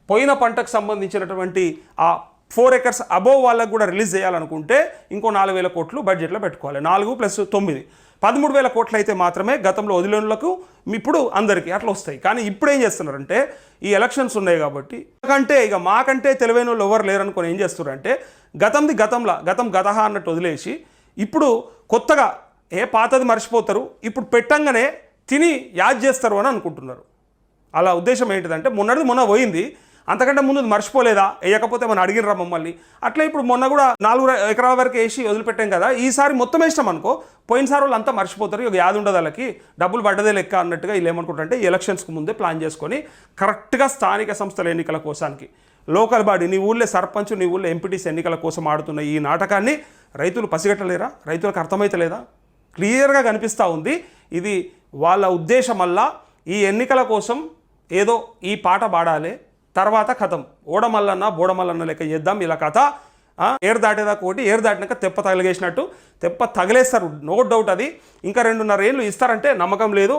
పోయిన పంటకు సంబంధించినటువంటి ఆ 4 acres అబోవ్ వాళ్ళకు కూడా రిలీజ్ చేయాలనుకుంటే ఇంకో 4,000 కోట్లు బడ్జెట్లో పెట్టుకోవాలి. 4 + 9 13,000 కోట్లు అయితే మాత్రమే గతంలో వదిలేనులకు ఇప్పుడు అందరికీ అట్లా వస్తాయి. కానీ ఇప్పుడు ఏం చేస్తున్నారంటే ఈ ఎలక్షన్స్ ఉన్నాయి కాబట్టి మాకంటే తెలివైన వాళ్ళు ఎవరు లేరనుకొని ఏం చేస్తున్నారంటే గతం గతహ అన్నట్టు వదిలేసి ఇప్పుడు కొత్తగా పాతది మర్చిపోతారు, ఇప్పుడు పెట్టంగానే తిని యాద్ చేస్తారు అని అనుకుంటున్నారు. అలా ఉద్దేశం ఏంటిదంటే మొన్న పోయింది, అంతకంటే ముందు మర్చిపోలేదా, వేయకపోతే మనం అడిగినరా మమ్మల్ని. అట్లా ఇప్పుడు మొన్న కూడా 4 ఎకరాల వరకు వేసి వదిలిపెట్టాం కదా, ఈసారి మొత్తం వేసినాం అనుకో పోయినసారి వాళ్ళు అంతా మర్చిపోతారు, ఇక యాది ఉండదు వాళ్ళకి, డబ్బులు పడ్డదే లెక్క అన్నట్టుగా వీళ్ళు ఏమనుకుంటారంటే ఎలక్షన్స్కి ముందే ప్లాన్ చేసుకొని కరెక్ట్గా స్థానిక సంస్థల ఎన్నికల కోసానికి లోకల్ బాడీ నీ ఊళ్ళో సర్పంచ్ నీ ఊళ్ళో ఎంపీటీసీ ఎన్నికల కోసం ఆడుతున్న ఈ నాటకాన్ని రైతులు పసిగట్టలేరా? రైతులకు అర్థమైతలేదా? క్లియర్గా కనిపిస్తూ ఉంది. ఇది వాళ్ళ ఉద్దేశం వల్ల ఈ ఎన్నికల కోసం ఏదో ఈ పాట పాడాలి, తర్వాత కథం ఓడమల్లన్న బోడమల్లన్న లెక్క చేద్దాం ఇలా కథ. ఏరు దాటేదా కోటి, ఏరు దాటినాక తెప్ప తగిలేసినట్టు తెప్ప తగిలేస్తారు, నో డౌట్. అది ఇంకా 2.5 ఏళ్ళు ఇస్తారంటే నమ్మకం లేదు.